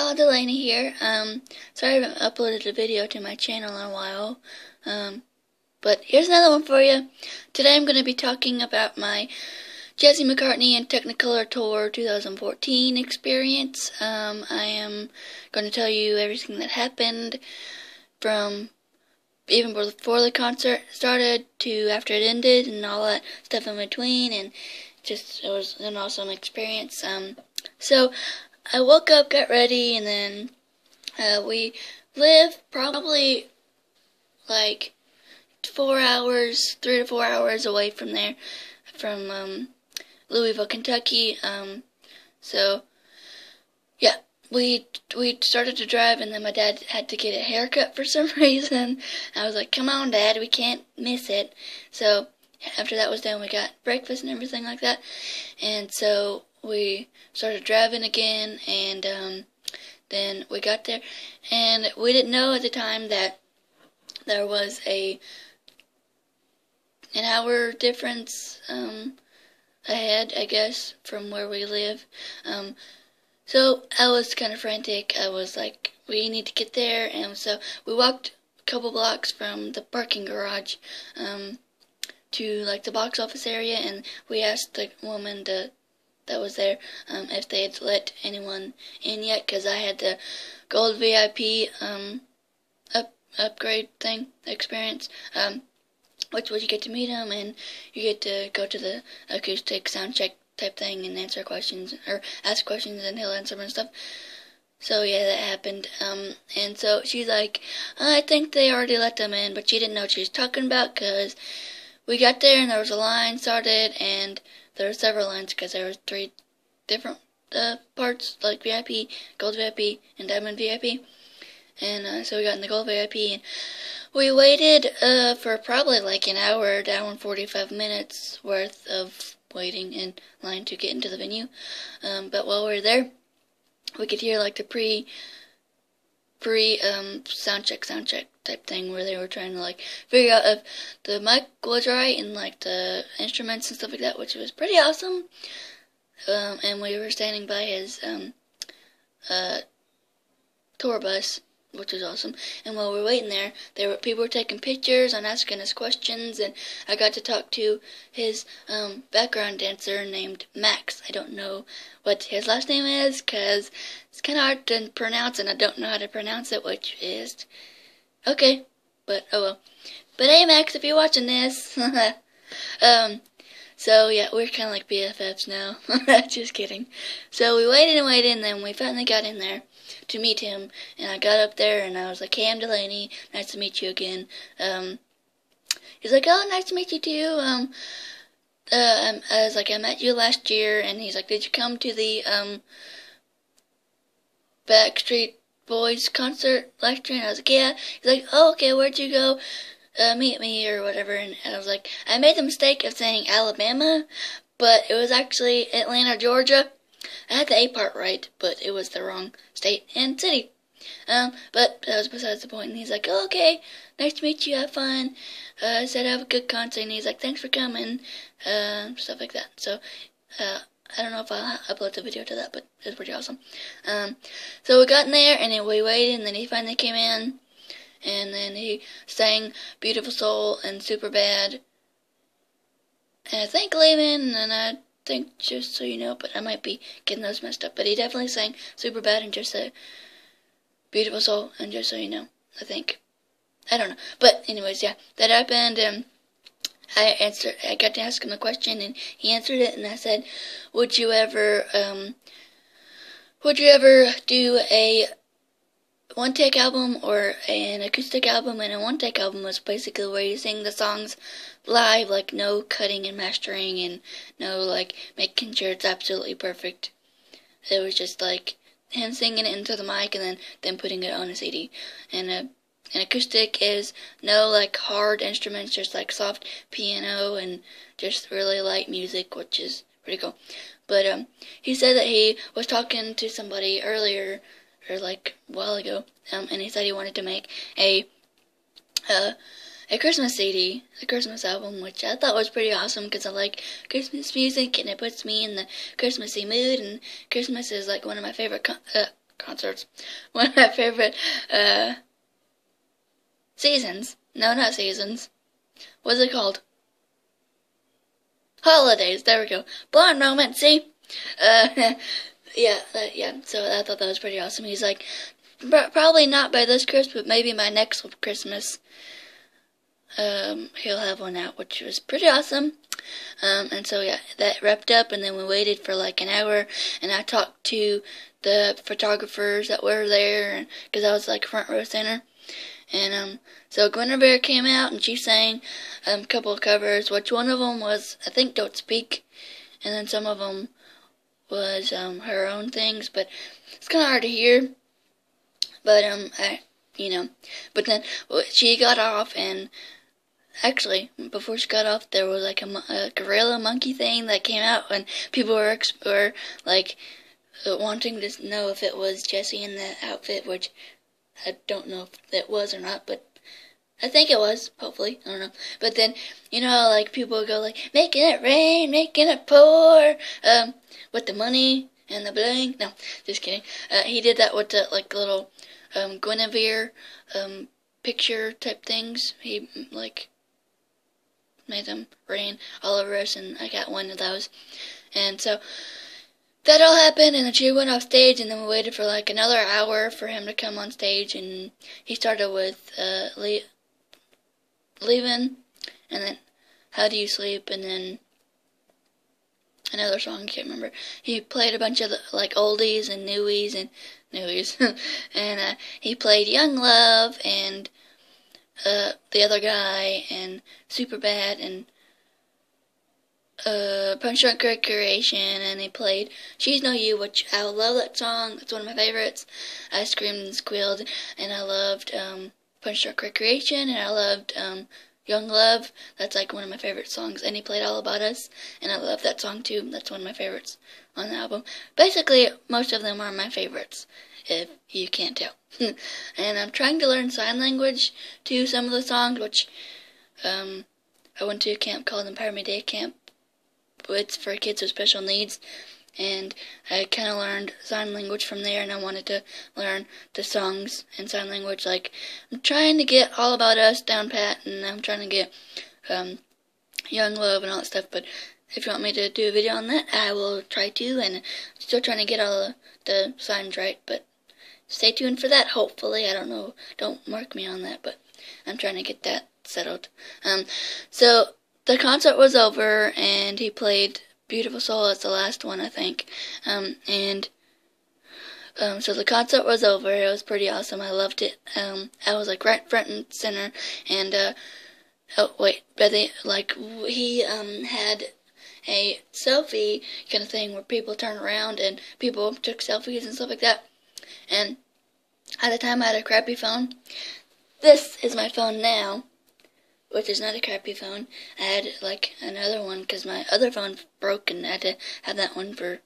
y'all, Delaney here. Sorry I haven't uploaded a video to my channel in a while. But here's another one for you. Today I'm going to be talking about my Jesse McCartney and Technicolor Tour 2014 experience. I am going to tell you everything that happened from even before the concert started to after it ended and all that stuff in between, and it was an awesome experience. So I woke up, got ready, and then we live probably like 3 to 4 hours away from there, from Louisville, Kentucky. So yeah, we started to drive, and then my dad had to get a haircut for some reason. I was like, "Come on, Dad, we can't miss it." So after that was done, we got breakfast and everything like that, and so we started driving again, and then we got there, and we didn't know at the time that there was an hour difference ahead, I guess, from where we live. So I was kind of frantic. I was like, we need to get there, and so we walked a couple blocks from the parking garage to like the box office area, and we asked the woman that was there if they had let anyone in yet, because I had the gold VIP upgrade thing experience, which was you get to meet him and you get to go to the acoustic sound check type thing and answer questions or ask questions and he'll answer them and stuff. So yeah, that happened. And so she's like, I think they already let them in, but she didn't know what she was talking about, because we got there and there was a line started, and there were several lines because there were 3 different parts, like VIP, Gold VIP, and Diamond VIP. And so we got in the Gold VIP, and we waited for probably like an hour and 45 minutes worth of waiting in line to get into the venue. But while we were there, we could hear like the pre sound check type thing, where they were trying to like figure out if the mic was right and like the instruments and stuff like that, which was pretty awesome. And we were standing by his tour bus, which was awesome. And while we were waiting there, people were taking pictures and asking us questions, and I got to talk to his background dancer named Max. I don't know what his last name is, because it's kind of hard to pronounce, and I don't know how to pronounce it, which is okay, but oh well. But hey, Max, if you're watching this, so yeah, we're kind of like BFFs now. Just kidding. So we waited and waited, and then we finally got in there to meet him, and I got up there and I was like, "Hey, I'm Delaney, nice to meet you again." He's like, "Oh, nice to meet you too." I was like, "I met you last year," and he's like, "Did you come to the Backstreet Boys concert last year?" And I was like, "Yeah." He's like, "Oh, okay, where'd you go meet me or whatever?" And I was like, I made the mistake of saying Alabama, but it was actually Atlanta, Georgia. I had the A part right, but it was the wrong state and city. But that was besides the point. And he's like, "Oh, okay, nice to meet you, have fun." I said, "Have a good concert." And he's like, "Thanks for coming," stuff like that. So, I don't know if I'll upload the video to that, but it was pretty awesome. So we got in there, and then we waited, and then he finally came in, and then he sang Beautiful Soul and Super Bad, and I think Leaving, and I think Just So You Know, but I might be getting those messed up. But he definitely sang Super Bad and Just a Beautiful Soul and Just So You Know, I think. I don't know. But anyways, yeah, that happened, and I got to ask him a question, and he answered it, and I said, would you ever do a one-take album or an acoustic album? And a one-take album was basically where you sing the songs live, like no cutting and mastering and no like making sure it's absolutely perfect. It was just like him singing it into the mic and then putting it on a CD. And an acoustic is no like hard instruments, just like soft piano and just really light music, which is pretty cool. But he said that he was talking to somebody earlier, or like a while ago, and he said he wanted to make a Christmas CD, a Christmas album, which I thought was pretty awesome because I like Christmas music and it puts me in the Christmassy mood, and Christmas is like one of my favorite concerts. One of my favorite seasons. No, not seasons. What's it called? Holidays. There we go. Blonde moment. See? Yeah. So I thought that was pretty awesome. He's like, probably not by this Christmas, but maybe by next Christmas. He'll have one out, which was pretty awesome. And so yeah, that wrapped up, and then we waited for like an hour, and I talked to the photographers that were there, because I was like front row center. And so Guinevere came out, and she sang a couple of covers, which one of them was, I think, Don't Speak, and then some of them was her own things, but it's kind of hard to hear. But but then she got off, and actually, before she got off, there was like a gorilla monkey thing that came out, and people were like wanting to know if it was Jessie in that outfit, which I don't know if it was or not, but I think it was, hopefully, I don't know. But then, like people go like, making it rain, making it pour, with the money and the bling. No, just kidding. He did that with the like little Guinevere picture type things. He like made them rain all over us, and I got one of those. And so that all happened, and then she went off stage, and then we waited for like another hour for him to come on stage, and he started with Leaving, and then How Do You Sleep, and then another song, I can't remember. He played a bunch of like oldies and newies, and he played Young Love, and The Other Guy, and Superbad, and Punch Drunk Recreation, and he played She's No You, which I love that song. It's one of my favorites. I screamed and squealed, and I loved Punch Drunk Recreation, and I loved Young Love. That's like one of my favorite songs. And he played All About Us, and I love that song too. That's one of my favorites on the album. Basically, most of them are my favorites, if you can't tell. And I'm trying to learn sign language to some of the songs, which I went to a camp called Empower Me Day Camp. It's for kids with special needs, and I kind of learned sign language from there, and I wanted to learn the songs in sign language. Like, I'm trying to get All About Us down pat, and I'm trying to get Young Love and all that stuff, but if you want me to do a video on that, I will try to, and I'm still trying to get all the signs right, but stay tuned for that, hopefully. I don't know, don't mark me on that, but I'm trying to get that settled. So the concert was over, and he played Beautiful Soul as the last one, I think. So the concert was over. It was pretty awesome. I loved it. I was like right front and center, and he had a selfie kind of thing where people turn around and people took selfies and stuff like that. And at the time I had a crappy phone. This is my phone now, which is not a crappy phone. I had like another one because my other phone broke, and I had to have that one for,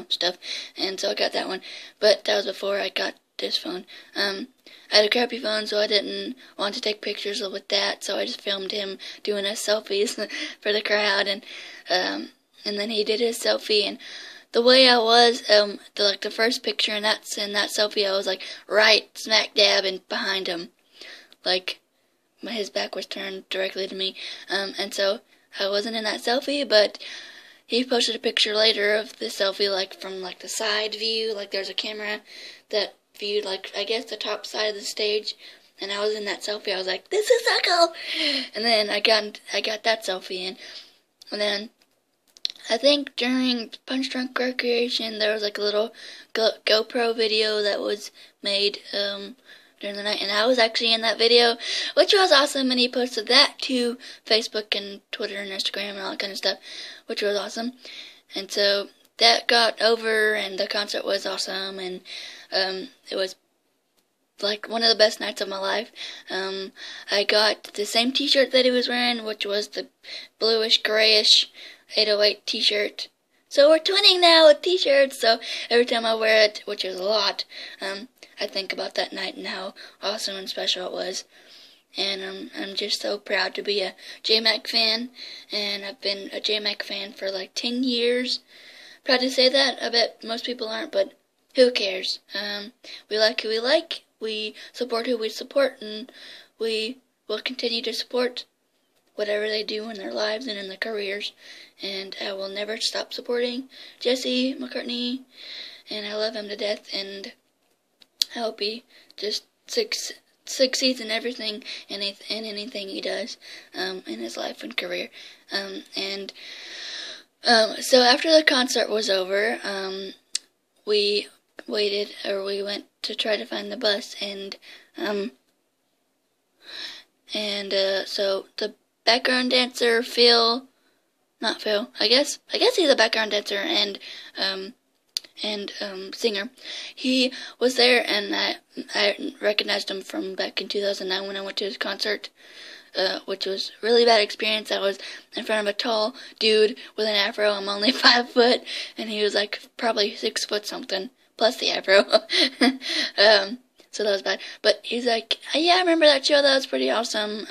stuff. And so I got that one. But that was before I got this phone. I had a crappy phone, so I didn't want to take pictures with that, so I just filmed him doing his selfies for the crowd, and then he did his selfie, and the way I was, the first picture in that selfie, I was like right smack dab and behind him, like his back was turned directly to me, and so I wasn't in that selfie, but he posted a picture later of the selfie, like from like the side view, like there's a camera that viewed like I guess the top side of the stage, and I was in that selfie. I was like, this is so cool. And then I got that selfie in, and then I think during Punch Drunk Recreation there was like a little GoPro video that was made during the night, and I was actually in that video, which was awesome, and he posted that to Facebook and Twitter and Instagram and all that kind of stuff, which was awesome. And so that got over, and the concert was awesome, and it was like one of the best nights of my life. I got the same t-shirt that he was wearing, which was the bluish grayish 808 t-shirt. So we're twinning now with t-shirts, so every time I wear it, which is a lot, I think about that night and how awesome and special it was. And I'm just so proud to be a J-Mac fan, and I've been a J-Mac fan for like 10 years. Proud to say that. I bet most people aren't, but who cares? We like who we like, we support who we support, and we will continue to support whatever they do in their lives and in their careers. And I will never stop supporting Jesse McCartney, and I love him to death, and I hope he just succeeds in everything and anything he does in his life and career. So after the concert was over, we went to try to find the bus, and so the background dancer, I guess he's a background dancer and singer. He was there, and I recognized him from back in 2009 when I went to his concert, which was a really bad experience. I was in front of a tall dude with an afro. I'm only 5 foot, and he was like probably 6 foot something, plus the afro. So that was bad. But he's like, yeah, I remember that show. That was pretty awesome.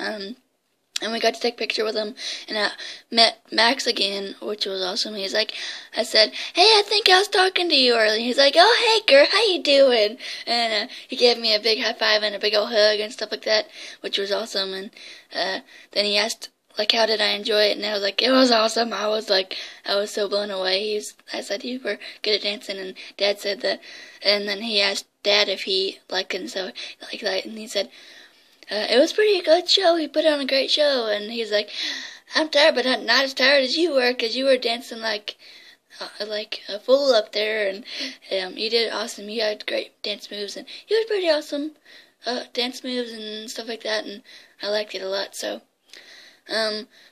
And we got to take a picture with him, and I met Max again, which was awesome. He's like, I said, hey, I think I was talking to you earlier. He's like, oh, hey, girl, how you doing? And he gave me a big high five and a big old hug and stuff like that, which was awesome. And then he asked, like, how did I enjoy it? And I was like, it was awesome. I was so blown away. I said, you were good at dancing, and Dad said that. And then he asked Dad if he liked it, and so like that, and he said, it was a pretty good show. He put on a great show, and he's like, I'm tired, but not as tired as you were, because you were dancing like a fool up there, and you did awesome. You had great dance moves, and you had pretty awesome dance moves and stuff like that, and I liked it a lot. So,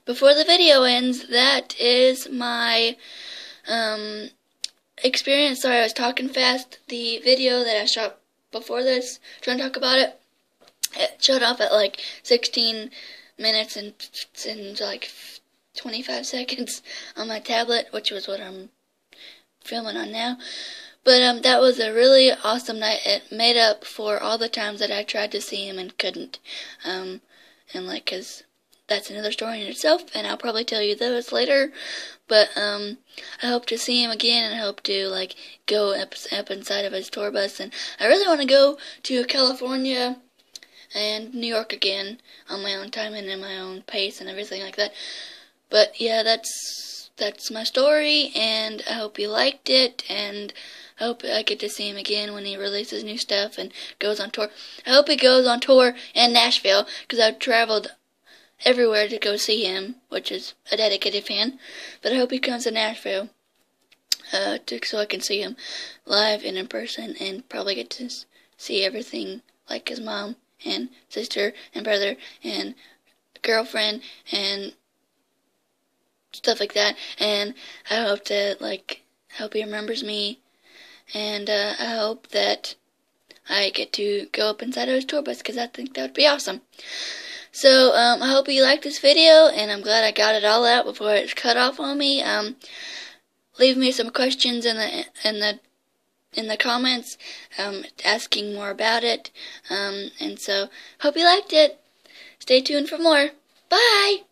before the video ends, that is my experience. Sorry, I was talking fast. The video that I shot before this, trying to talk about it, it shut off at like 16 minutes and like 25 seconds on my tablet, which was what I'm filming on now. But that was a really awesome night. It made up for all the times that I tried to see him and couldn't. And like, 'cause that's another story in itself, and I'll probably tell you those later. But I hope to see him again, and I hope to like go up inside of his tour bus. And I really want to go to California and New York again on my own time and in my own pace and everything like that. But yeah, that's my story, and I hope you liked it, and I hope I get to see him again when he releases new stuff and goes on tour. I hope he goes on tour in Nashville, because I've traveled everywhere to go see him, which is a dedicated fan. But I hope he comes to Nashville so I can see him live and in person, and probably get to see everything like his mom and sister and brother and girlfriend and stuff like that. And I hope hope he remembers me, and I hope that I get to go up inside of his tour bus, because I think that would be awesome. So I hope you liked this video, and I'm glad I got it all out before it's cut off on me. Leave me some questions in the comments, asking more about it, and so hope you liked it. Stay tuned for more. Bye!